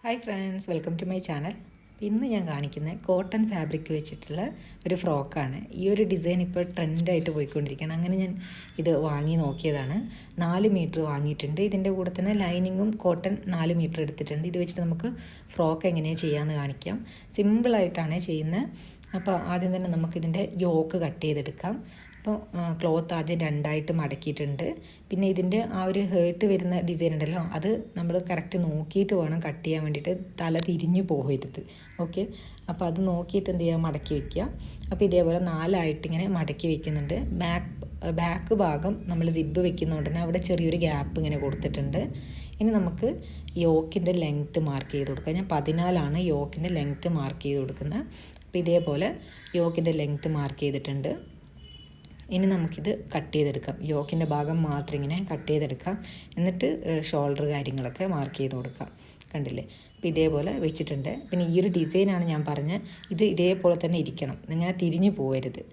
Hi friends, welcome to my channel. ഇന്ന് ഞാൻ കാണിക്കുന്ന കോട്ടൺ ഫാബ്രിക് വെച്ചിട്ടുള്ള ഒരു ഫ്രോക്കാണ്. ഈ ഒരു ഡിസൈൻ ഇപ്പോൾ ട്രെൻഡായിട്ട് പോയിക്കൊണ്ടിരിക്കുകയാണ്. അങ്ങനെ ഞാൻ ഇത് വാങ്ങി നോക്കിയതാണ്. 4 മീറ്റർ വാങ്ങിയിട്ടുണ്ട്. ഇതിൻ്റെ കൂടെ തന്നെ ലൈനിങ്ങും കോട്ടൺ 4 മീറ്റർ എടുത്തിട്ടുണ്ട്. ഇത് വെച്ചിട്ട് നമുക്ക് ഫ്രോക്ക് എങ്ങനെയാണ് ചെയ്യാമെന്ന് കാണിക്കാം. സിമ്പിളായിട്ടാണ് ചെയ്യുന്നത്. അപ്പോൾ ആദ്യം തന്നെ നമുക്കിതിൻ്റെ യോക്ക് കട്ട് ചെയ്തെടുക്കാം. അപ്പോൾ ക്ലോത്ത് ആദ്യം 2ആയിട്ട് മടക്കിയിട്ടുണ്ട്. പിന്നെ ഇതിൻ്റെ ആ ഒരു ഹേർട്ട് വരുന്ന ഡിസൈൻ ഉണ്ടല്ലോ, അത് നമ്മൾ കറക്റ്റ് നോക്കിയിട്ട് വേണം കട്ട് ചെയ്യാൻ വേണ്ടിയിട്ട്. തല തിരിഞ്ഞു പോകരുത്. ഓക്കെ, അപ്പോൾ അത് നോക്കിയിട്ട് എന്ത് ചെയ്യുക, മടക്കി വയ്ക്കുക. അപ്പോൾ ഇതേപോലെ 4ആയിട്ട് ഇങ്ങനെ മടക്കി വയ്ക്കുന്നുണ്ട്. ബാക്ക് ഭാഗം നമ്മൾ സിബ്ബ് വെക്കുന്നതുകൊണ്ട് തന്നെ അവിടെ ചെറിയൊരു ഗ്യാപ്പ് ഇങ്ങനെ കൊടുത്തിട്ടുണ്ട്. ഇനി നമുക്ക് യോക്കിൻ്റെ ലെങ്ത്ത് മാർക്ക് ചെയ്ത് കൊടുക്കാം. ഞാൻ 14 യോക്കിൻ്റെ ലെങ്ത്ത് മാർക്ക് ചെയ്ത് കൊടുക്കുന്നത്. അപ്പോൾ ഇതേപോലെ യോക്കിൻ്റെ ലെങ്ത്ത് മാർക്ക് ചെയ്തിട്ടുണ്ട്. ഇനി നമുക്കിത് കട്ട് ചെയ്തെടുക്കാം. യോക്കിൻ്റെ ഭാഗം മാത്രം ഇങ്ങനെ കട്ട് ചെയ്തെടുക്കാം. എന്നിട്ട് ഷോൾഡർ കാര്യങ്ങളൊക്കെ മാർക്ക് ചെയ്ത് കൊടുക്കാം. കണ്ടില്ലേ? അപ്പോൾ ഇതേപോലെ വെച്ചിട്ടുണ്ട്. പിന്നെ ഈ ഒരു ഡിസൈനാണ് ഞാൻ പറഞ്ഞത്. ഇത് ഇതേപോലെ തന്നെ ഇരിക്കണം, ഇങ്ങനെ തിരിഞ്ഞു പോകരുത്.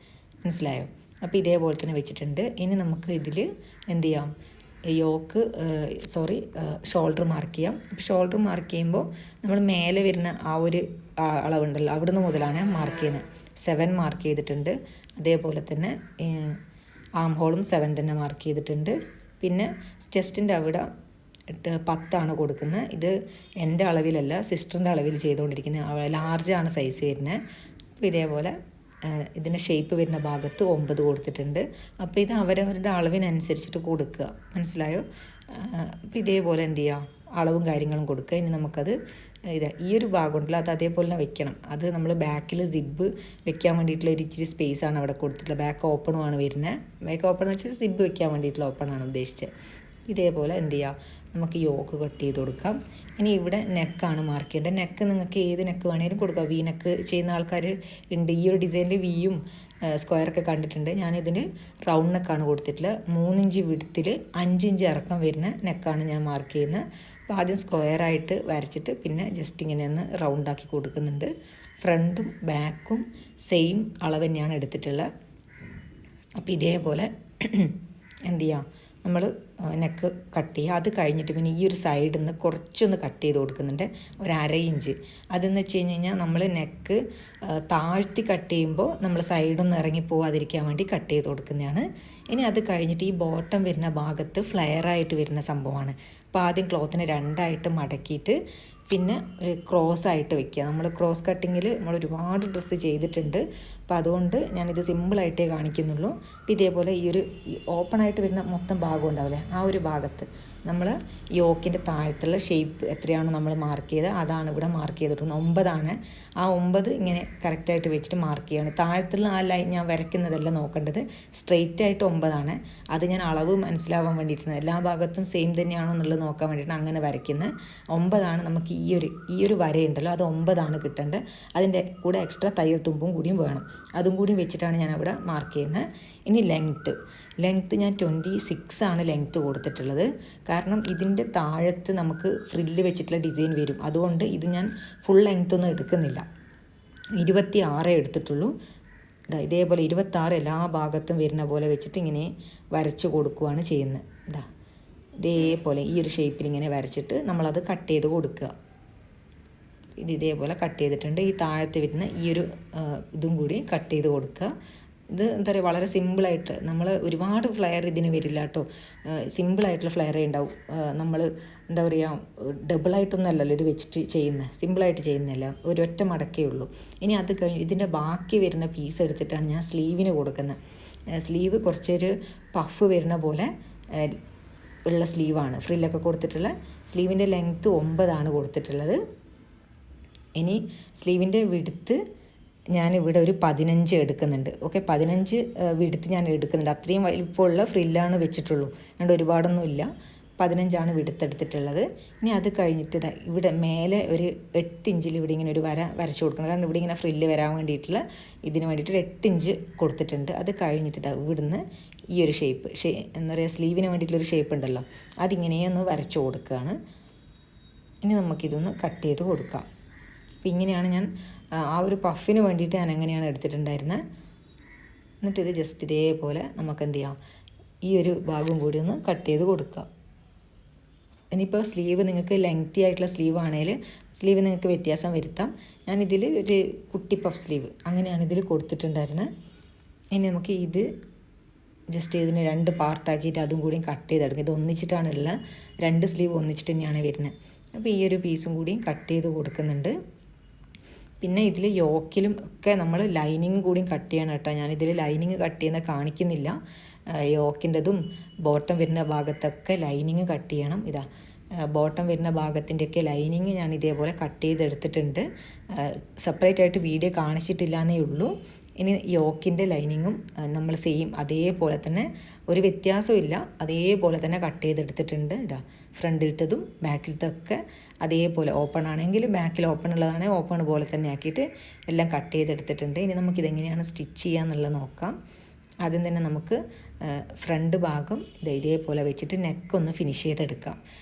മനസ്സിലായോ? അപ്പോൾ ഇതേപോലെ തന്നെ വെച്ചിട്ടുണ്ട്. ഇനി നമുക്ക് ഇതിൽ എന്ത് ചെയ്യാം, ഷോൾഡർ മാർക്ക് ചെയ്യാം. അപ്പോൾ ഷോൾഡർ മാർക്ക് ചെയ്യുമ്പോൾ നമ്മൾ മേലെ വരുന്ന ആ ഒരു അളവുണ്ടല്ലോ, അവിടുന്ന് മുതലാണ് മാർക്ക് ചെയ്യുന്നത്. 7 മാർക്ക് ചെയ്തിട്ടുണ്ട്. അതേപോലെ തന്നെ ആം ഹോളും 7 തന്നെ മാർക്ക് ചെയ്തിട്ടുണ്ട്. പിന്നെ ചെസ്റ്റിൻ്റെ അവിടെ 10 കൊടുക്കുന്നത്. ഇത് എൻ്റെ അളവിലല്ല, സിസ്റ്ററിൻ്റെ അളവിൽ ചെയ്തുകൊണ്ടിരിക്കുന്നത്. ലാർജാണ് സൈസ് വരുന്നത്. അപ്പോൾ ഇതേപോലെ ഇതിൻ്റെ ഷേപ്പ് വരുന്ന ഭാഗത്ത് 9 കൊടുത്തിട്ടുണ്ട്. അപ്പോൾ ഇത് അവരവരുടെ അളവിനനുസരിച്ചിട്ട് കൊടുക്കുക. മനസ്സിലായോ? അപ്പോൾ ഇതേപോലെ എന്ത് ചെയ്യുക, അളവും കാര്യങ്ങളും കൊടുക്കുക. ഇനി നമുക്കത് ഈ ഒരു ഭാഗം ഉണ്ടല്ലോ, അത് അതേപോലെ തന്നെ വെക്കണം. അത് നമ്മൾ ബാക്കിൽ സിബ്ബ് വെക്കാൻ വേണ്ടിയിട്ടുള്ള ഒരു ഇച്ചിരി സ്പേസാണ് അവിടെ കൊടുത്തിട്ടുള്ളത്. ബാക്ക് ഓപ്പണുമാണ് വരുന്നത്. ബാക്ക് ഓപ്പൺ എന്ന് വെച്ചാൽ സിബ്ബ് വെക്കാൻ വേണ്ടിയിട്ടുള്ള ഓപ്പണാണ് ഉദ്ദേശിച്ചത്. ഇതേപോലെ എന്ത് ചെയ്യുക, നമുക്ക് യോക്ക് കട്ട് ചെയ്ത് കൊടുക്കാം. ഇനി ഇവിടെ നെക്കാണ് മാർക്ക് ചെയ്യേണ്ടത്. നെക്ക് നിങ്ങൾക്ക് ഏത് നെക്ക് വേണമെങ്കിലും കൊടുക്കാം. വി നെക്ക് ചെയ്യുന്ന ആൾക്കാർ ഉണ്ട്. ഈ ഒരു ഡിസൈനിൽ വിയും സ്ക്വയറൊക്കെ കണ്ടിട്ടുണ്ട്. ഞാനിതിന് റൗണ്ട് നെക്കാണ് കൊടുത്തിട്ടുള്ളത്. 3 ഇഞ്ച് വിഡ്ത്തിൽ 5 ഇഞ്ച് ഇറക്കം വരുന്ന നെക്കാണ് ഞാൻ മാർക്ക് ചെയ്യുന്നത്. അപ്പോൾ ആദ്യം സ്ക്വയറായിട്ട് വരച്ചിട്ട് പിന്നെ ജസ്റ്റ് ഇങ്ങനെ ഒന്ന് റൗണ്ടാക്കി കൊടുക്കുന്നുണ്ട്. ഫ്രണ്ടും ബാക്കും സെയിം അളവ് തന്നെയാണ് എടുത്തിട്ടുള്ളത്. അപ്പോൾ ഇതേപോലെ എന്ത് ചെയ്യുക, നമ്മൾ നെക്ക് കട്ട് ചെയ്യുക. അത് കഴിഞ്ഞിട്ട് പിന്നെ ഈ ഒരു സൈഡിൽ നിന്ന് കുറച്ചൊന്ന് കട്ട് ചെയ്ത് കൊടുക്കുന്നുണ്ട്, ഒരു 1/2 ഇഞ്ച്. അതെന്ന് വെച്ച് കഴിഞ്ഞാൽ നമ്മൾ നെക്ക് താഴ്ത്തി കട്ട് ചെയ്യുമ്പോൾ നമ്മൾ സൈഡൊന്നും ഇറങ്ങി പോവാതിരിക്കാൻ വേണ്ടി കട്ട് ചെയ്ത് കൊടുക്കുന്നതാണ്. ഇനി അത് കഴിഞ്ഞിട്ട് ഈ ബോട്ടം വരുന്ന ഭാഗത്ത് ഫ്ലെയറായിട്ട് വരുന്ന സംഭവമാണ്. അപ്പോൾ ആദ്യം ക്ലോത്തിനെ 2ആയിട്ട് മടക്കിയിട്ട് പിന്നെ ഒരു ക്രോസ് ആയിട്ട് വെക്കുക. നമ്മൾ ക്രോസ് കട്ടിങ്ങിൽ നമ്മൾ ഒരുപാട് ഡ്രസ്സ് ചെയ്തിട്ടുണ്ട്. അപ്പോൾ അതുകൊണ്ട് ഞാനിത് സിമ്പിളായിട്ടേ കാണിക്കുന്നുള്ളൂ. അപ്പോൾ ഇതേപോലെ ഈ ഒരു ഓപ്പണായിട്ട് വരുന്ന മൊത്തം ഭാഗം ഉണ്ടാവില്ലേ, ആ ഒരു ഭാഗത്ത് നമ്മൾ യോക്കിൻ്റെ താഴത്തുള്ള ഷേപ്പ് എത്രയാണോ നമ്മൾ മാർക്ക് ചെയ്തത്, അതാണ് ഇവിടെ മാർക്ക് ചെയ്തിട്ടുള്ളത്. 9 ആ 9 ഇങ്ങനെ കറക്റ്റായിട്ട് വെച്ചിട്ട് മാർക്ക് ചെയ്യണം. താഴത്തുള്ള ആ ലൈൻ ഞാൻ വരയ്ക്കുന്നതല്ല നോക്കേണ്ടത്, സ്ട്രെയിറ്റ് ആയിട്ട് 9. അത് ഞാൻ അളവ് മനസ്സിലാവാൻ വേണ്ടിയിട്ടാണ്. എല്ലാ ഭാഗത്തും സെയിം തന്നെയാണോ എന്നുള്ളത് നോക്കാൻ വേണ്ടിയിട്ടാണ് അങ്ങനെ വരയ്ക്കുന്നത്. 9 നമുക്ക് ഈ ഒരു വരയുണ്ടല്ലോ, അത് 9 കിട്ടേണ്ടത്. അതിൻ്റെ കൂടെ എക്സ്ട്രാ തയ്യൽ തുമ്പും കൂടിയും വേണം. അതും കൂടിയും വെച്ചിട്ടാണ് ഞാൻ അവിടെ മാർക്ക് ചെയ്യുന്നത്. ഇനി ലെങ്ത്ത് ഞാൻ 26 ലെങ്ത്ത് കൊടുത്തിട്ടുള്ളത്. കാരണം ഇതിൻ്റെ താഴത്ത് നമുക്ക് ഫ്രില്ല് വെച്ചിട്ടുള്ള ഡിസൈൻ വരും. അതുകൊണ്ട് ഇത് ഞാൻ ഫുൾ ലെങ്ത്ത് ഒന്നും എടുക്കുന്നില്ല, 26 എടുത്തിട്ടുള്ളൂ. ഇതേപോലെ 26 എല്ലാ ഭാഗത്തും വരുന്ന പോലെ വെച്ചിട്ട് ഇങ്ങനെ വരച്ച് കൊടുക്കുകയാണ് ചെയ്യുന്നത്. ഇതേപോലെ ഈ ഒരു ഷേപ്പിൽ ഇങ്ങനെ വരച്ചിട്ട് നമ്മളത് കട്ട് ചെയ്ത് കൊടുക്കുക. ഇതേപോലെ കട്ട് ചെയ്തിട്ടുണ്ട്. ഈ താഴത്ത് വരുന്ന ഈ ഒരു ഇതും കൂടി കട്ട് ചെയ്ത് കൊടുക്കുക. ഇത് എന്താ പറയുക, വളരെ സിമ്പിളായിട്ട്, നമ്മൾ ഒരുപാട് ഫ്ലെയർ ഇതിന് വരില്ല കേട്ടോ. സിമ്പിളായിട്ടുള്ള ഫ്ലെയറേ ഉണ്ടാവും. നമ്മൾ എന്താ പറയുക, ഡബിളായിട്ടൊന്നും അല്ലല്ലോ ഇത് വെച്ചിട്ട് ചെയ്യുന്നത്, സിമ്പിളായിട്ട് ചെയ്യുന്നില്ല, ഒരൊറ്റ മടക്കേ ഉള്ളൂ. ഇനി അത് കഴിഞ്ഞ് ഇതിൻ്റെ ബാക്കി വരുന്ന പീസ് എടുത്തിട്ടാണ് ഞാൻ സ്ലീവിന് കൊടുക്കുന്നത്. സ്ലീവ് കുറച്ചൊരു പഫ് വരുന്ന പോലെ ഉള്ള സ്ലീവാണ്, ഫ്രില്ലൊക്കെ കൊടുത്തിട്ടുള്ള. സ്ലീവിൻ്റെ ലെങ്ത്ത് 9 കൊടുത്തിട്ടുള്ളത്. ഇനി സ്ലീവിൻ്റെ വിഡ്ത്ത് ഞാനിവിടെ ഒരു 15 എടുക്കുന്നുണ്ട്. ഓക്കെ, 15 വിഡ്ത്ത് ഞാൻ എടുക്കുന്നുണ്ട്. അത്രയും വലിപ്പമുള്ള ഫ്രില്ലാണ് വെച്ചിട്ടുള്ളൂ, അതുകൊണ്ട് ഒരുപാടൊന്നുമില്ല. 15 വിഡ്ത്ത് എടുത്തിട്ടുള്ളത്. ഇനി അത് കഴിഞ്ഞിട്ട് ഇവിടെ മേലെ ഒരു 8 ഇഞ്ചിൽ ഇവിടെ ഇങ്ങനെ ഒരു വരച്ചു കൊടുക്കണം. കാരണം ഇവിടെ ഇങ്ങനെ ഫ്രില്ല് വരാൻ വേണ്ടിയിട്ടുള്ള ഇതിന് വേണ്ടിയിട്ട് 8 ഇഞ്ച് കൊടുത്തിട്ടുണ്ട്. അത് കഴിഞ്ഞിട്ട് ഇവിടുന്ന് ഈ ഒരു ഷേപ്പ് എന്താ പറയുക, സ്ലീവിന് വേണ്ടിയിട്ടുള്ളൊരു ഷേപ്പ് ഉണ്ടല്ലോ, അതിങ്ങനെയൊന്ന് വരച്ചു കൊടുക്കുകയാണ്. ഇനി നമുക്കിതൊന്ന് കട്ട് ചെയ്ത് കൊടുക്കാം. അപ്പോൾ ഇങ്ങനെയാണ് ഞാൻ ആ ഒരു പഫിന് വേണ്ടിയിട്ട് ഞാൻ എങ്ങനെയാണ് എടുത്തിട്ടുണ്ടായിരുന്നത്. എന്നിട്ട് ഇത് ജസ്റ്റ് ഇതേപോലെ നമുക്ക് എന്ത് ചെയ്യാം, ഈ ഒരു ഭാഗം കൂടി ഒന്ന് കട്ട് ചെയ്ത് കൊടുക്കാം. ഇനിയിപ്പോൾ സ്ലീവ് നിങ്ങൾക്ക് ലെങ്തി ആയിട്ടുള്ള സ്ലീവ് ആണെങ്കിൽ സ്ലീവ് നിങ്ങൾക്ക് വ്യത്യാസം വരുത്താം. ഞാനിതിൽ ഒരു കുട്ടി പഫ് സ്ലീവ് അങ്ങനെയാണ് ഇതിൽ കൊടുത്തിട്ടുണ്ടായിരുന്നത്. ഇനി നമുക്ക് ഇത് ജസ്റ്റ് ഇതിന് 2 പാർട്ടാക്കിയിട്ട് അതും കൂടിയും കട്ട് ചെയ്തെടുക്കും. ഇത് ഒന്നിച്ചിട്ടാണുള്ള 2 സ്ലീവ് ഒന്നിച്ചിട്ട് തന്നെയാണ് വരുന്നത്. അപ്പോൾ ഈ ഒരു പീസും കൂടിയും കട്ട് ചെയ്ത് കൊടുക്കുന്നുണ്ട്. പിന്നെ ഇതിൽ യോക്കിലും ഒക്കെ നമ്മൾ ലൈനിങ് കൂടിയും കട്ട് ചെയ്യണം കേട്ടോ. ഞാനിതിൽ ലൈനിങ് കട്ട് ചെയ്യുന്നത് കാണിക്കുന്നില്ല. യോക്കിൻ്റെതും ബോട്ടം വരുന്ന ഭാഗത്തൊക്കെ ലൈനിങ് കട്ട് ചെയ്യണം. ഇതാ ബോട്ടം വരുന്ന ഭാഗത്തിൻ്റെയൊക്കെ ലൈനിങ് ഞാൻ ഇതേപോലെ കട്ട് ചെയ്തെടുത്തിട്ടുണ്ട്. സെപ്പറേറ്റ് ആയിട്ട് വീഡിയോ കാണിച്ചിട്ടില്ല എന്നേ ഉള്ളൂ. ഇനി യോക്കിൻ്റെ ലൈനിങ്ങും നമ്മൾ സെയിം അതേപോലെ തന്നെ, ഒരു വ്യത്യാസവും ഇല്ല, അതേപോലെ തന്നെ കട്ട് ചെയ്തെടുത്തിട്ടുണ്ട്. ഇതാ ഫ്രണ്ടിലത്തതും ബാക്കിലത്തൊക്കെ അതേപോലെ, ഓപ്പൺ ആണെങ്കിൽ ബാക്കിൽ ഓപ്പൺ ഉള്ളതാണെങ്കിൽ ഓപ്പൺ പോലെ തന്നെ ആക്കിയിട്ട് എല്ലാം കട്ട് ചെയ്തെടുത്തിട്ടുണ്ട്. ഇനി നമുക്കിതെങ്ങനെയാണ് സ്റ്റിച്ച് ചെയ്യാന്നുള്ളത് നോക്കാം. ആദ്യം തന്നെ നമുക്ക് ഫ്രണ്ട് ഭാഗം ഇതേപോലെ വെച്ചിട്ട് നെക്കൊന്ന് ഫിനിഷ് ചെയ്തെടുക്കാം.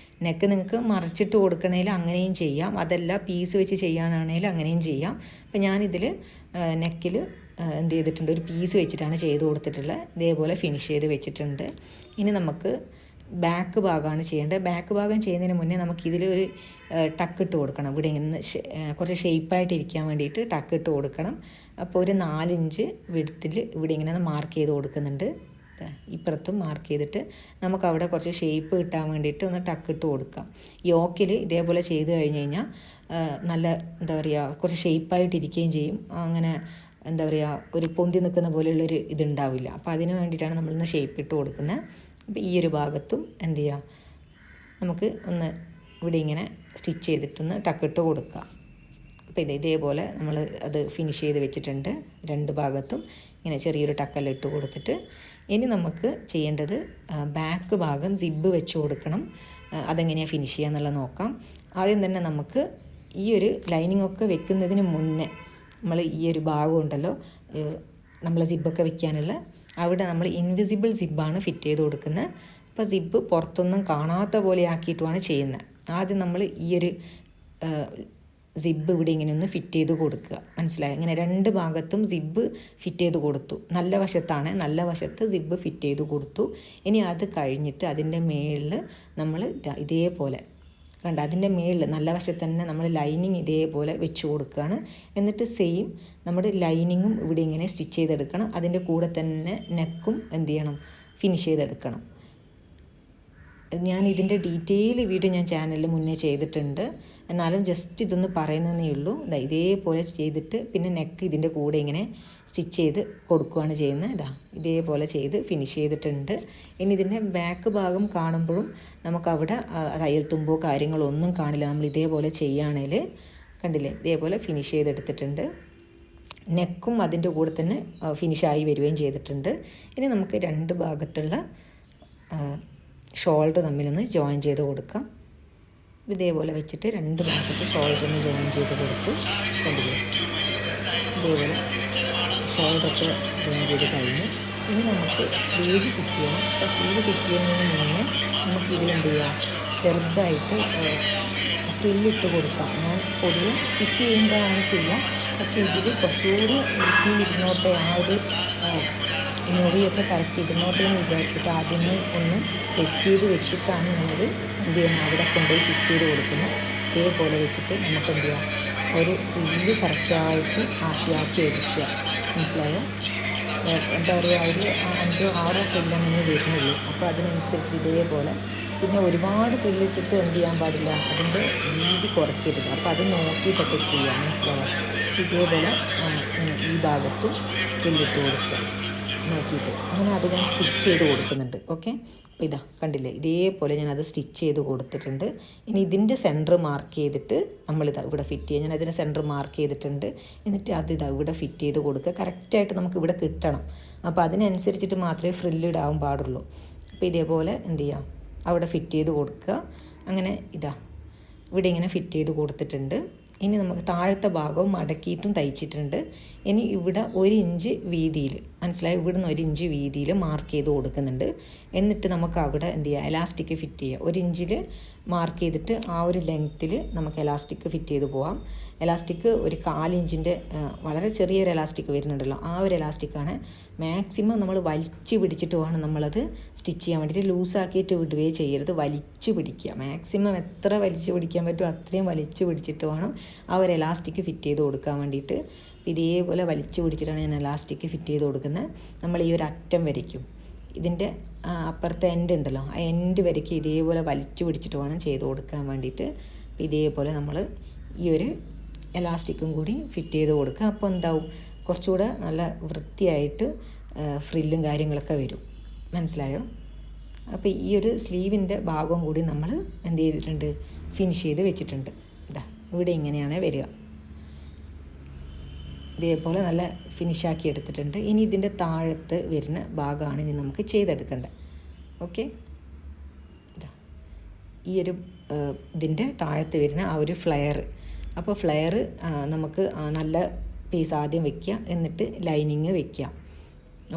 നെക്ക് നിങ്ങൾക്ക് മറിച്ചിട്ട് കൊടുക്കണമെങ്കിൽ അങ്ങനെയും ചെയ്യാം, അതല്ല പീസ് വെച്ച് ചെയ്യാനാണെങ്കിൽ അങ്ങനെയും ചെയ്യാം. അപ്പം ഞാനിതിൽ നെക്കിൽ എന്ത് ചെയ്തിട്ടുണ്ട്, ഒരു പീസ് വെച്ചിട്ടാണ് ചെയ്ത് കൊടുത്തിട്ടുള്ളത്. ഇതേപോലെ ഫിനിഷ് ചെയ്ത് വെച്ചിട്ടുണ്ട്. ഇനി നമുക്ക് ബാക്ക് ഭാഗമാണ് ചെയ്യേണ്ടത്. ബാക്ക് ഭാഗം ചെയ്യുന്നതിന് മുന്നേ നമുക്കിതിൽ ഒരു ടക്കിട്ട് കൊടുക്കണം. ഇവിടെ ഇങ്ങനെ കുറച്ച് ഷേപ്പായിട്ട് ഇരിക്കാൻ വേണ്ടിയിട്ട് ടക്കിട്ട് കൊടുക്കണം. അപ്പോൾ ഒരു 4 ഇഞ്ച് വിഡ്ത്തിൽ ഇവിടെ ഇങ്ങനെ മാർക്ക് ചെയ്ത് കൊടുക്കുന്നുണ്ട്. ഇപ്പുറത്തും മാർക്ക് ചെയ്തിട്ട് നമുക്കവിടെ കുറച്ച് ഷേപ്പ് കിട്ടാൻ വേണ്ടിയിട്ട് ഒന്ന് ടക്കിട്ട് കൊടുക്കാം. യോക്കിൽ ഇതേപോലെ ചെയ്ത് കഴിഞ്ഞ് കഴിഞ്ഞാൽ നല്ല എന്താ പറയുക, കുറച്ച് ഷേപ്പായിട്ടിരിക്കുകയും ചെയ്യും. അങ്ങനെ എന്താ പറയുക, ഒരു പൊന്തി നിൽക്കുന്ന പോലെയുള്ളൊരു ഇതുണ്ടാവില്ല. അപ്പോൾ അതിന് വേണ്ടിയിട്ടാണ് നമ്മളിന്ന് ഷേപ്പ് ഇട്ട് കൊടുക്കുന്നത്. അപ്പോൾ ഈ ഒരു ഭാഗത്തും എന്ത് ചെയ്യുക, നമുക്ക് ഒന്ന് ഇവിടെ ഇങ്ങനെ സ്റ്റിച്ച് ചെയ്തിട്ടൊന്ന് ടക്കിട്ട് കൊടുക്കുക. അപ്പോൾ ഇതേപോലെ നമ്മൾ അത് ഫിനിഷ് ചെയ്ത് വെച്ചിട്ടുണ്ട്. 2 ഭാഗത്തും ഇങ്ങനെ ചെറിയൊരു ടക്കെല്ലാം ഇട്ട് കൊടുത്തിട്ട് ഇനി നമുക്ക് ചെയ്യേണ്ടത് ബാക്ക് ഭാഗം സിബ് വെച്ച് കൊടുക്കണം. അതെങ്ങനെയാണ് ഫിനിഷ് ചെയ്യുക എന്നുള്ളത് നോക്കാം. ആദ്യം തന്നെ നമുക്ക് ഈ ഒരു ലൈനിങ് ഒക്കെ വെക്കുന്നതിന് മുന്നേ നമ്മൾ ഈ ഒരു ഭാഗം ഉണ്ടല്ലോ, നമ്മൾ സിബ്ബൊക്കെ വെക്കാനുള്ള, അവിടെ നമ്മൾ ഇൻവിസിബിൾ സിബ്ബാണ് ഫിറ്റ് ചെയ്ത് കൊടുക്കുന്നത്. അപ്പോൾ സിബ്ബ് പുറത്തൊന്നും കാണാത്ത പോലെ ആക്കിയിട്ടുമാണ് ചെയ്യുന്നത്. ആദ്യം നമ്മൾ ഈ ഒരു സിബ്ബ് ഇവിടെ ഇങ്ങനെ ഒന്ന് ഫിറ്റ് ചെയ്ത് കൊടുക്കുക. മനസ്സിലായോ? ഇങ്ങനെ 2 ഭാഗത്തും സിബ്ബ് ഫിറ്റ് ചെയ്ത് കൊടുത്തു. നല്ല വശത്താണ്, നല്ല വശത്ത് സിബ്ബ് ഫിറ്റ് ചെയ്ത് കൊടുത്തു. ഇനി അത് കഴിഞ്ഞിട്ട് അതിൻ്റെ മേളിൽ നമ്മൾ ഇതേപോലെ കണ്ട, അതിൻ്റെ മേളിൽ നല്ല വശത്ത് തന്നെ നമ്മൾ ലൈനിങ് ഇതേപോലെ വെച്ച് കൊടുക്കുകയാണ്. എന്നിട്ട് സെയിം നമ്മുടെ ലൈനിങ്ങും ഇവിടെ ഇങ്ങനെ സ്റ്റിച്ച് ചെയ്തെടുക്കണം. അതിൻ്റെ കൂടെ തന്നെ നെക്കും എന്ത് ചെയ്യണം, ഫിനിഷ് ചെയ്തെടുക്കണം. ഞാൻ ഇതിൻ്റെ ഡീറ്റെയിൽ വീഡിയോ ഞാൻ ചാനലിൽ മുന്നേ ചെയ്തിട്ടുണ്ട്. എന്നാലും ജസ്റ്റ് ഇതൊന്ന് പറയുന്നതേ ഉള്ളൂ. ഇതേപോലെ ചെയ്തിട്ട് പിന്നെ നെക്ക് ഇതിൻ്റെ കൂടെ ഇങ്ങനെ സ്റ്റിച്ച് ചെയ്ത് കൊടുക്കുകയാണ് ചെയ്യുന്നത്. ഇതേപോലെ ചെയ്ത് ഫിനിഷ് ചെയ്തിട്ടുണ്ട്. ഇനി ഇതിൻ്റെ ബാക്ക് ഭാഗം കാണുമ്പോഴും നമുക്കവിടെ തയ്യൽ തുമ്പോ കാര്യങ്ങളോ ഒന്നും കാണില്ല. നമ്മൾ ഇതേപോലെ ചെയ്യുകയാണെങ്കിൽ കണ്ടില്ലേ, ഇതേപോലെ ഫിനിഷ് ചെയ്തെടുത്തിട്ടുണ്ട്. നെക്കും അതിൻ്റെ കൂടെ തന്നെ ഫിനിഷായി വരികയും ചെയ്തിട്ടുണ്ട്. ഇനി നമുക്ക് 2 ഭാഗത്തുള്ള ഷോൾഡർ തമ്മിലൊന്ന് ജോയിൻ ചെയ്ത് കൊടുക്കാം. ഇതേപോലെ വെച്ചിട്ട് 2 ഭാഗത്ത് ഷോൾഡറിന് ജോയിൻ ചെയ്ത് കൊടുത്ത് കൊണ്ടുപോകും. ഇതേപോലെ ഷോൾഡറൊക്കെ ജോയിൻ ചെയ്ത് കഴിഞ്ഞു. ഇനി നമുക്ക് സ്ലീവ് ഫിറ്റ് ചെയ്യണം. അപ്പോൾ സ്ലീവ് ഫിറ്റ് ചെയ്യുന്നതിന് മുന്നേ നമുക്ക് ഇതിലെന്ത് ചെയ്യാം, ചെറുതായിട്ട് ഫ്രില്ലിട്ട് കൊടുക്കാം. ഞാൻ പൊതുവെ സ്റ്റിച്ച് ചെയ്യുമ്പോഴാണ് ചെയ്യാം. പക്ഷേ ഇതിൽ കുറച്ചുകൂടി വൃത്തിയിലിരുന്നോട്ടെ, ആ ഒരു ഞൊറിയൊക്കെ കറക്റ്റ് ഇരുന്നോട്ടെ എന്ന് വിചാരിച്ചിട്ട് ആദ്യമേ ഒന്ന് സെറ്റ് ചെയ്ത് വെച്ചിട്ടാണ് ഞാനത് എന്ത് ചെയ്യണം, അവിടെ കൊണ്ടുപോയി ഫിറ്റ് ചെയ്ത് കൊടുക്കുന്നത്. ഇതേപോലെ വെച്ചിട്ട് നമുക്ക് എന്ത് ചെയ്യാം, ഒരു ഫ്രില്ല് കറക്റ്റായിട്ട് ആക്കി എടുക്കുക. മനസ്സിലായോ? എന്താ പറയുക, ഒരു 5-6 ഫ്രില്ല് അങ്ങനെ വരുന്നുള്ളൂ. അപ്പോൾ അതിനനുസരിച്ച് ഇതേപോലെ, പിന്നെ ഒരുപാട് ഫ്രില്ലിട്ടിട്ട് എന്ത് ചെയ്യാൻ പാടില്ല, അതിൻ്റെ വീതി കുറയ്ക്കരുത്. അപ്പോൾ അത് നോക്കിയിട്ടൊക്കെ ചെയ്യാം. മനസ്സിലായോ? ഇതേപോലെ ഈ ഭാഗത്തും ഫ്രില്ലിട്ട് കൊടുക്കുക നോക്കിയിട്ട്. അങ്ങനെ അത് ഞാൻ സ്റ്റിച്ച് ചെയ്ത് കൊടുക്കുന്നുണ്ട്. ഓക്കെ, അപ്പോൾ ഇതാ കണ്ടില്ലേ, ഇതേപോലെ ഞാനത് സ്റ്റിച്ച് ചെയ്ത് കൊടുത്തിട്ടുണ്ട്. ഇനി ഇതിൻ്റെ സെൻറ്റർ മാർക്ക് ചെയ്തിട്ട് നമ്മളിതാ ഇവിടെ ഫിറ്റ് ചെയ്യുക. ഞാൻ അതിൻ്റെ സെൻറ്റർ മാർക്ക് ചെയ്തിട്ടുണ്ട്. എന്നിട്ട് അതിതാ ഇവിടെ ഫിറ്റ് ചെയ്ത് കൊടുക്കുക. കറക്റ്റായിട്ട് നമുക്ക് ഇവിടെ കിട്ടണം. അപ്പോൾ അതിനനുസരിച്ചിട്ട് മാത്രമേ ഫ്രില്ലിടാൻ പാടുള്ളൂ. അപ്പോൾ ഇതേപോലെ എന്ത് ചെയ്യാം, അവിടെ ഫിറ്റ് ചെയ്ത് കൊടുക്കുക. അങ്ങനെ ഇതാ ഇവിടെ ഇങ്ങനെ ഫിറ്റ് ചെയ്ത് കൊടുത്തിട്ടുണ്ട്. ഇനി നമുക്ക് താഴത്തെ ഭാഗവും മടക്കിയിട്ടും തയ്ച്ചിട്ടുണ്ട്. ഇനി ഇവിടെ 1 ഇഞ്ച് വീതിയിൽ, മനസ്സിലായി. ഇവിടുന്ന് 1 ഇഞ്ച് വീതിയിൽ മാർക്ക് ചെയ്ത് കൊടുക്കുന്നുണ്ട്. എന്നിട്ട് നമുക്ക് അവിടെ എന്ത് ചെയ്യുക, എലാസ്റ്റിക് ഫിറ്റ് ചെയ്യുക. 1 ഇഞ്ചിൽ മാർക്ക് ചെയ്തിട്ട് ആ ഒരു ലെങ്ത്തിൽ നമുക്ക് എലാസ്റ്റിക് ഫിറ്റ് ചെയ്ത് പോവാം. എലാസ്റ്റിക് ഒരു 1/4 ഇഞ്ചിൻ്റെ വളരെ ചെറിയൊരു എലാസ്റ്റിക് വരുന്നുണ്ടല്ലോ, ആ ഒരു എലാസ്റ്റിക്കാണ്. മാക്സിമം നമ്മൾ വലിച്ച് പിടിച്ചിട്ട് വേണം നമ്മളത് സ്റ്റിച്ച് ചെയ്യാൻ വേണ്ടിയിട്ട്. ലൂസാക്കിയിട്ട് വിടുകയേ ചെയ്യരുത്, വലിച്ച് പിടിക്കുക. മാക്സിമം എത്ര വലിച്ച് പിടിക്കാൻ പറ്റുമോ അത്രയും വലിച്ച് പിടിച്ചിട്ട് വേണം ആ ഒരു എലാസ്റ്റിക് ഫിറ്റ് ചെയ്ത് കൊടുക്കാൻ വേണ്ടിയിട്ട്. ഇതേപോലെ വലിച്ചു പിടിച്ചിട്ടാണ് ഞാൻ എലാസ്റ്റിക് ഫിറ്റ് ചെയ്ത് കൊടുക്കുന്നത്. നമ്മൾ ഈ ഒരു അറ്റം വരയ്ക്കും, ഇതിൻ്റെ അപ്പുറത്തെ എൻഡ് ഉണ്ടല്ലോ, ആ എൻഡ് വരയ്ക്ക് ഇതേപോലെ വലിച്ചു പിടിച്ചിട്ട് വേണം ചെയ്ത് കൊടുക്കാൻ വേണ്ടിയിട്ട്. ഇതേപോലെ നമ്മൾ ഈ ഒരു എലാസ്റ്റിക്കും കൂടി ഫിറ്റ് ചെയ്ത് കൊടുക്കുക. അപ്പോൾ എന്താവും, കുറച്ചുകൂടെ നല്ല വൃത്തിയായിട്ട് ഫ്രില്ലും കാര്യങ്ങളൊക്കെ വരും. മനസ്സിലായോ? അപ്പോൾ ഈ ഒരു സ്ലീവിൻ്റെ ഭാഗവും കൂടി നമ്മൾ എന്ത് ചെയ്തിട്ടുണ്ട്, ഫിനിഷ് ചെയ്ത് വെച്ചിട്ടുണ്ട്. ഇതാ ഇവിടെ ഇങ്ങനെയാണ് വരിക. ഇതേപോലെ നല്ല ഫിനിഷാക്കി എടുത്തിട്ടുണ്ട്. ഇനി ഇതിൻ്റെ താഴത്ത് വരുന്ന ഭാഗമാണ് ഇനി നമുക്ക് ചെയ്തെടുക്കേണ്ടത്. ഓക്കെ, ഈ ഒരു ഇതിൻ്റെ താഴത്ത് വരുന്ന ആ ഒരു ഫ്ലെയർ. അപ്പോൾ ഫ്ലെയർ നമുക്ക് നല്ല പീസ് ആദ്യം വയ്ക്കുക, എന്നിട്ട് ലൈനിങ് വയ്ക്കുക.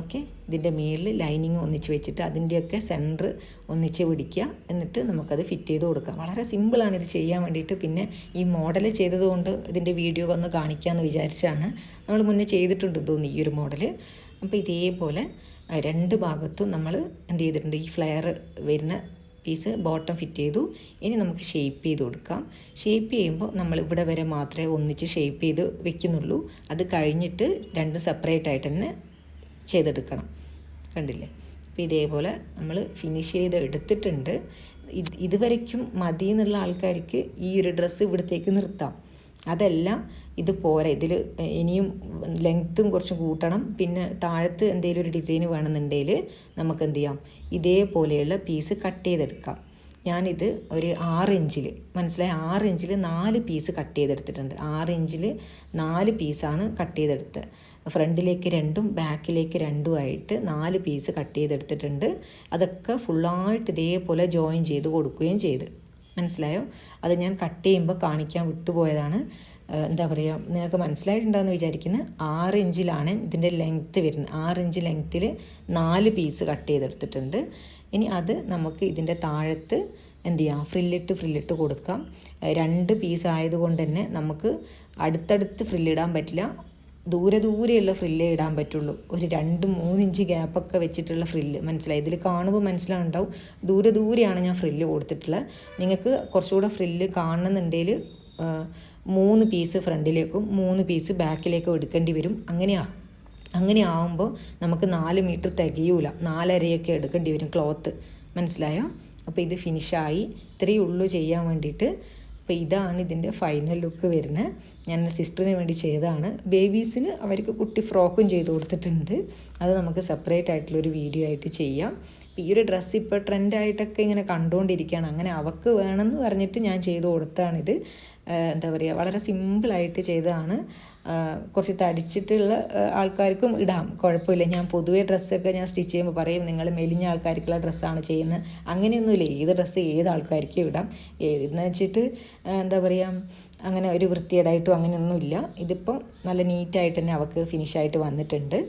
ഓക്കെ, ഇതിൻ്റെ മേളിൽ ലൈനിങ് ഒന്നിച്ച് വെച്ചിട്ട് അതിൻ്റെയൊക്കെ സെൻറ്റർ ഒന്നിച്ച് പിടിക്കുക, എന്നിട്ട് നമുക്കത് ഫിറ്റ് ചെയ്ത് കൊടുക്കാം. വളരെ സിമ്പിളാണ് ഇത് ചെയ്യാൻ വേണ്ടിയിട്ട്. പിന്നെ ഈ മോഡൽ ചെയ്തതുകൊണ്ട് ഇതിൻ്റെ വീഡിയോ ഒന്ന് കാണിക്കാമെന്ന് വിചാരിച്ചാണ്. നമ്മൾ മുന്നേ ചെയ്തിട്ടുണ്ടെന്ന് തോന്നുന്നു ഈ ഒരു മോഡൽ. അപ്പോൾ ഇതേപോലെ 2 ഭാഗത്തും നമ്മൾ എന്ത് ചെയ്തിട്ടുണ്ട്, ഈ ഫ്ലെയർ വരുന്ന പീസ് ബോട്ടം ഫിറ്റ് ചെയ്തു. ഇനി നമുക്ക് ഷേപ്പ് ചെയ്ത് കൊടുക്കാം. ഷേപ്പ് ചെയ്യുമ്പോൾ നമ്മൾ ഇവിടെ വരെ മാത്രമേ ഒന്നിച്ച് ഷേപ്പ് ചെയ്ത് വെക്കുന്നുള്ളൂ. അത് കഴിഞ്ഞിട്ട് 2 സെപ്പറേറ്റ് ആയിട്ട് തന്നെ ചെയ്തെടുക്കണം. കണ്ടില്ലേ? അപ്പോൾ ഇതേപോലെ നമ്മൾ ഫിനിഷ് ചെയ്ത് എടുത്തിട്ടുണ്ട്. ഇതുവരയ്ക്കും മതി എന്നുള്ള ആൾക്കാർക്ക് ഈ ഒരു ഡ്രസ്സ് ഇവിടത്തേക്ക് നിർത്താം. അതല്ല, ഇത് പോരാ, ഇതിൽ ഇനിയും ലെങ്ത്തും കുറച്ച് കൂട്ടണം, പിന്നെ താഴത്ത് എന്തെങ്കിലും ഒരു ഡിസൈൻ വേണമെന്നുണ്ടെങ്കിൽ നമുക്ക് എന്ത് ചെയ്യാം, ഇതേപോലെയുള്ള പീസ് കട്ട് ചെയ്തെടുക്കാം. ഞാനിത് ഒരു 6 ഇഞ്ചിൽ, മനസ്സിലായി, 6 ഇഞ്ചിൽ 4 പീസ് കട്ട് ചെയ്തെടുത്തിട്ടുണ്ട്. 6 ഇഞ്ചിൽ 4 പീസാണ് കട്ട് ചെയ്തെടുത്തത്. ഫ്രണ്ടിലേക്ക് 2ഉം ബാക്കിലേക്ക് 2ഉം ആയിട്ട് 4 പീസ് കട്ട് ചെയ്തെടുത്തിട്ടുണ്ട്. അതൊക്കെ ഫുള്ളായിട്ട് ഇതേപോലെ ജോയിൻ ചെയ്ത് കൊടുക്കുകയും ചെയ്ത്. മനസ്സിലായോ? അത് ഞാൻ കട്ട് ചെയ്യുമ്പോൾ കാണിക്കാൻ വിട്ടുപോയതാണ്. എന്താ പറയുക, നിങ്ങൾക്ക് മനസ്സിലായിട്ടുണ്ടാകുമെന്ന് വിചാരിക്കുന്നത്. 6 ഇഞ്ചിലാണ് ഇതിൻ്റെ ലെങ്ത്ത് വരുന്നത്. 6 ഇഞ്ച് ലെങ്ത്തിൽ 4 പീസ് കട്ട് ചെയ്തെടുത്തിട്ടുണ്ട്. ഇനി അത് നമുക്ക് ഇതിൻ്റെ താഴത്ത് എന്ത് ചെയ്യാം, ഫ്രില്ലിട്ട് കൊടുക്കാം. 2 പീസ് ആയതുകൊണ്ട് തന്നെ നമുക്ക് അടുത്തടുത്ത് ഫ്രില്ലിടാൻ പറ്റില്ല, ദൂരെയുള്ള ഫ്രില്ലേ ഇടാൻ പറ്റുള്ളൂ. ഒരു 2-3 ഇഞ്ച് ഗ്യാപ്പൊക്കെ വെച്ചിട്ടുള്ള ഫ്രില്ല്. മനസ്സിലായി? ഇതിൽ കാണുമ്പോൾ മനസ്സിലാവുണ്ടാവും ദൂരെയാണ് ഞാൻ ഫ്രില്ല് കൊടുത്തിട്ടുള്ളത്. നിങ്ങൾക്ക് കുറച്ചുകൂടെ ഫ്രില്ല് കാണണമെന്നുണ്ടെങ്കിൽ 3 പീസ് ഫ്രണ്ടിലേക്കും 3 പീസ് ബാക്കിലേക്കും എടുക്കേണ്ടി വരും. അങ്ങനെ ആവുമ്പോൾ നമുക്ക് 4 മീറ്റർ തികയൂല, 4.5 എടുക്കേണ്ടി വരും ക്ലോത്ത്. മനസ്സിലായോ? അപ്പോൾ ഇത് ഫിനിഷായി. ഇത്രയേ ഉള്ളൂ ചെയ്യാൻ വേണ്ടിയിട്ട്. അപ്പോൾ ഇതാണ് ഇതിൻ്റെ ഫൈനൽ ലുക്ക് വരുന്നത്. ഞാൻ സിസ്റ്ററിന് വേണ്ടി ചെയ്തതാണ്. ബേബീസിന് അവർക്ക് കുട്ടി ഫ്രോക്കും ചെയ്ത് കൊടുത്തിട്ടുണ്ട്. അത് നമുക്ക് സെപ്പറേറ്റ് ആയിട്ടുള്ളൊരു വീഡിയോ ആയിട്ട് ചെയ്യാം. ഈ ഒരു ഡ്രസ്സ് ഇപ്പോൾ ട്രെൻഡായിട്ടൊക്കെ ഇങ്ങനെ കണ്ടുകൊണ്ടിരിക്കുകയാണ്. അങ്ങനെ അവൾക്ക് വേണമെന്ന് പറഞ്ഞിട്ട് ഞാൻ ചെയ്ത് കൊടുത്തതാണിത്. എന്താ പറയുക, വളരെ സിമ്പിളായിട്ട് ചെയ്തതാണ്. കുറച്ച് തടിച്ചിട്ടുള്ള ആൾക്കാർക്കും ഇടാം, കുഴപ്പമില്ല. ഞാൻ പൊതുവേ ഡ്രസ്സൊക്കെ ഞാൻ സ്റ്റിച്ച് ചെയ്യുമ്പോൾ പറയും, നിങ്ങൾ മെലിഞ്ഞ ആൾക്കാർക്കുള്ള ഡ്രസ്സാണ് ചെയ്യുന്നത്. അങ്ങനെയൊന്നുമില്ല, ഏത് ഡ്രസ്സ് ഏത് ആൾക്കാർക്കും ഇടാം. എന്ന് വെച്ചിട്ട് എന്താ പറയുക, അങ്ങനെ ഒരു വൃത്തികേടായിട്ടും അങ്ങനെയൊന്നുമില്ല. ഇതിപ്പം നല്ല നീറ്റായിട്ട് തന്നെ അവൾക്ക് ഫിനിഷായിട്ട് വന്നിട്ടുണ്ട്.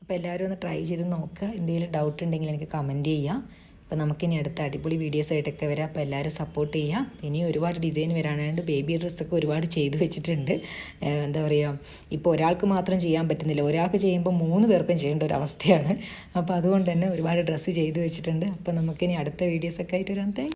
അപ്പോൾ എല്ലാവരും ഒന്ന് ട്രൈ ചെയ്ത് നോക്കുക. എന്തെങ്കിലും ഡൗട്ട് ഉണ്ടെങ്കിൽ എനിക്ക് കമൻറ്റ് ചെയ്യാം. അപ്പോൾ നമുക്കിനി അടുത്ത അടിപൊളി വീഡിയോസായിട്ടൊക്കെ വരാം. അപ്പോൾ എല്ലാവരും സപ്പോർട്ട് ചെയ്യാം. ഇനി ഒരുപാട് ഡിസൈൻ വരാനായിട്ട് ബേബി ഡ്രസ്സൊക്കെ ഒരുപാട് ചെയ്ത് വെച്ചിട്ടുണ്ട്. എന്താ പറയുക, ഇപ്പോൾ ഒരാൾക്ക് മാത്രം ചെയ്യാൻ പറ്റുന്നില്ല, ഒരാൾക്ക് ചെയ്യുമ്പോൾ 3 പേർക്കും ചെയ്യേണ്ട ഒരു അവസ്ഥയാണ്. അപ്പോൾ അതുകൊണ്ട് തന്നെ ഒരുപാട് ഡ്രസ്സ് ചെയ്ത് വെച്ചിട്ടുണ്ട്. അപ്പോൾ നമുക്കിനി അടുത്ത വീഡിയോസൊക്കെ ആയിട്ട് വരാം. താങ്ക്